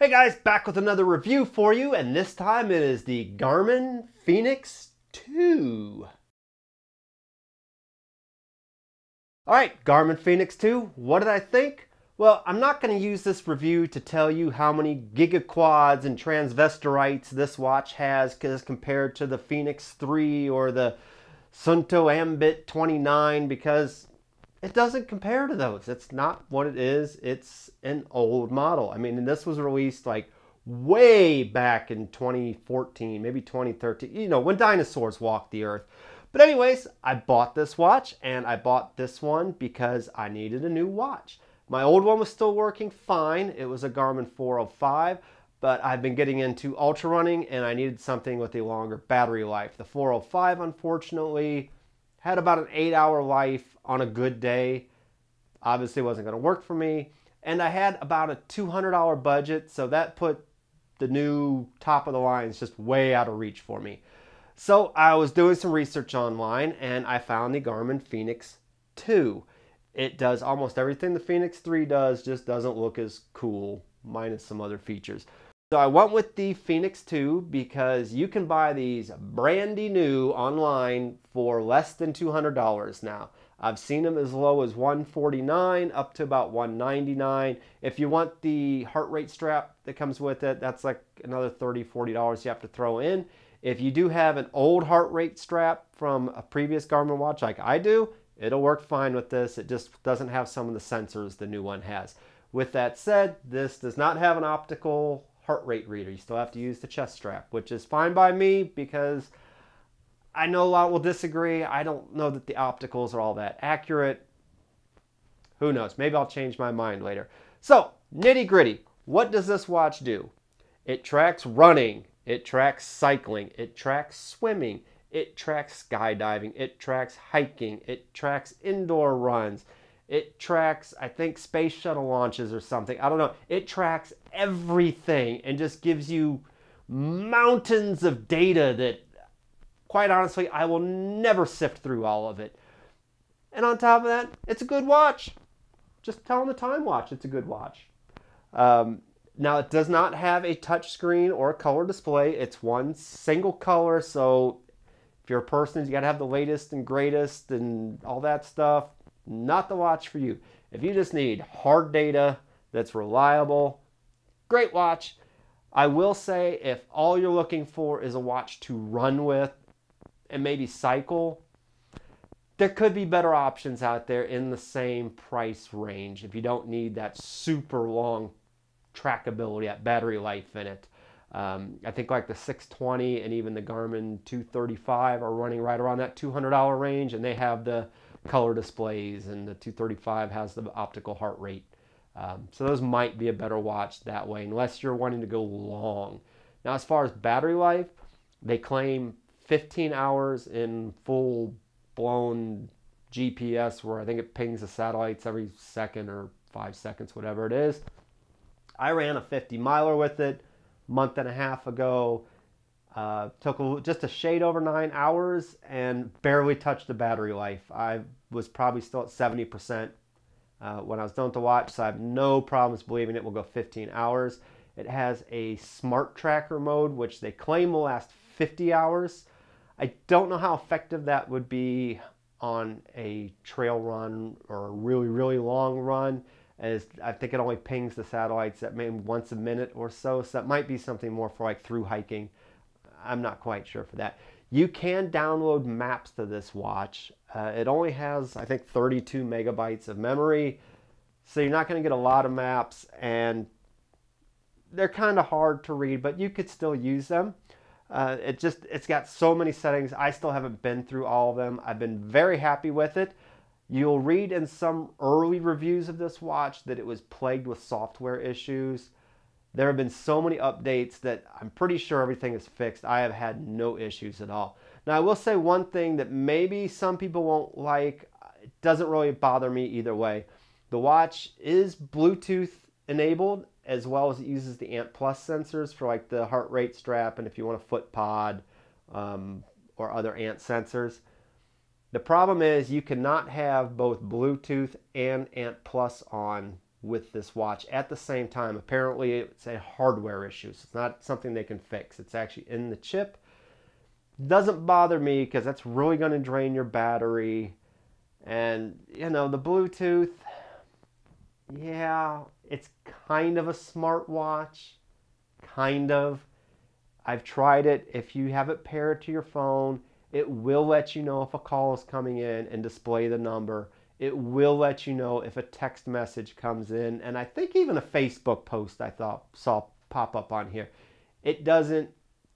Hey guys, back with another review for you, and this time it is the Garmin Fenix 2. Alright, Garmin Fenix 2, what did I think? Well, I'm not going to use this review to tell you how many gigaquads and transvestirites this watch has as compared to the Fenix 3 or the Sunto Ambit 29, because it doesn't compare to those. It's not what it is. It's an old model. I mean, this was released like way back in 2014, maybe 2013, you know, when dinosaurs walked the earth. But anyways, I bought this watch, and I bought this one because I needed a new watch. My old one was still working fine. It was a Garmin 405, but I've been getting into ultra running, and I needed something with a longer battery life. The 405, unfortunately, had about an 8-hour life on a good day. Obviously wasn't going to work for me. And I had about a $200 budget, so that put the new top of the lines just way out of reach for me. So I was doing some research online, and I found the Garmin Fenix 2. It does almost everything the Fenix 3 does, just doesn't look as cool, minus some other features. So I went with the Fenix 2 because you can buy these brandy new online for less than $200 now. I've seen them as low as $149 up to about $199. If you want the heart rate strap that comes with it, that's like another $30, $40 you have to throw in. If you do have an old heart rate strap from a previous Garmin watch like I do, it'll work fine with this. It just doesn't have some of the sensors the new one has. With that said, this does not have an optical heart rate reader. You still have to use the chest strap, which is fine by me because I know a lot will disagree. I don't know that the opticals are all that accurate. Who knows? Maybe I'll change my mind later. So, nitty gritty. What does this watch do? It tracks running. It tracks cycling. It tracks swimming. It tracks skydiving. It tracks hiking. It tracks indoor runs. It tracks, I think, space shuttle launches or something. I don't know. It tracks everything and just gives you mountains of data that, quite honestly, I will never sift through all of it. And on top of that, it's a good watch. Just tell them the time watch. It's a good watch. Now, it does not have a touch screen or a color display. It's one single color, so if you're a person who's got to have the latest and greatest and all that stuff, not the watch for you. If you just need hard data that's reliable, great watch. I will say, if all you're looking for is a watch to run with and maybe cycle, there could be better options out there in the same price range if you don't need that super long trackability, that battery life in it. I think like the 620 and even the Garmin 235 are running right around that $200 range, and they have the color displays, and the 235 has the optical heart rate. So those might be a better watch that way, unless you're wanting to go long. Now, as far as battery life, they claim 15 hours in full-blown GPS, where I think it pings the satellites every second or 5 seconds, whatever it is. I ran a 50-miler with it a month and a half ago. Took just a shade over 9 hours and barely touched the battery life. I was probably still at 70% when I was done with the watch, so I have no problems believing it will go 15 hours. It has a smart tracker mode, which they claim will last 50 hours. I don't know how effective that would be on a trail run or a really, really long run, as I think it only pings the satellites at maybe once a minute or so, so that might be something more for like through hiking. I'm not quite sure for that. You can download maps to this watch. It only has, I think, 32 megabytes of memory, so you're not going to get a lot of maps, and they're kind of hard to read, but you could still use them. It's got so many settings. I still haven't been through all of them. I've been very happy with it. You'll read in some early reviews of this watch that it was plagued with software issues. There have been so many updates that I'm pretty sure everything is fixed. I have had no issues at all. Now, I will say one thing that maybe some people won't like. It doesn't really bother me either way. The watch is Bluetooth enabled, as well as it uses the Ant Plus sensors for like the heart rate strap and if you want a foot pod or other Ant sensors. The problem is you cannot have both Bluetooth and Ant Plus on with this watch at the same time. Apparently it's a hardware issue, so it's not something they can fix. It's actually in the chip. Doesn't bother me because that's really going to drain your battery. And you know, the Bluetooth, yeah, it's kind of a smartwatch, kind of. I've tried it. If you have it paired to your phone, it will let you know if a call is coming in and display the number. It will let you know if a text message comes in, and I think even a Facebook post I saw pop up on here. It doesn't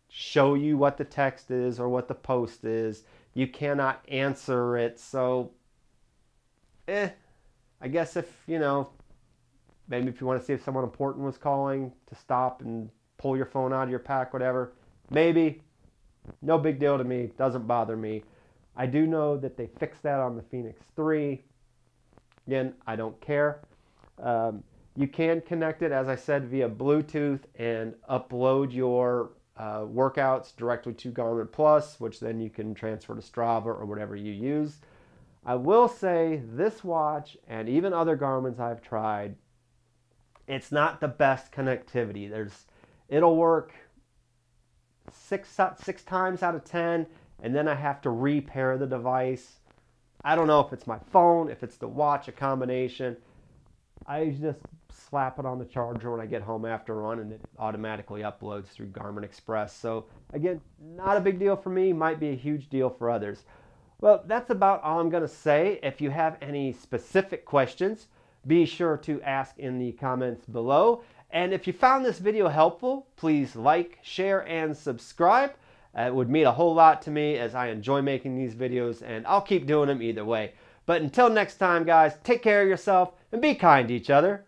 show you what the text is or what the post is. You cannot answer it, so I guess if, you know, maybe if you want to see if someone important was calling, to stop and pull your phone out of your pack, whatever, maybe. No big deal to me. Doesn't bother me. I do know that they fixed that on the Fenix 3. Again, I don't care. You can connect it, as I said, via Bluetooth and upload your workouts directly to Garmin Plus, which then you can transfer to Strava or whatever you use. I will say this watch, and even other Garmin's I've tried, it's not the best connectivity. It'll work six times out of 10, and then I have to repair the device. I don't know if it's my phone, if it's the watch, a combination. I just slap it on the charger when I get home after a run, and it automatically uploads through Garmin Express. So again, not a big deal for me, might be a huge deal for others. Well, that's about all I'm going to say. If you have any specific questions, be sure to ask in the comments below. And if you found this video helpful, please like, share, and subscribe. It would mean a whole lot to me, as I enjoy making these videos, and I'll keep doing them either way. But until next time, guys, take care of yourself and be kind to each other.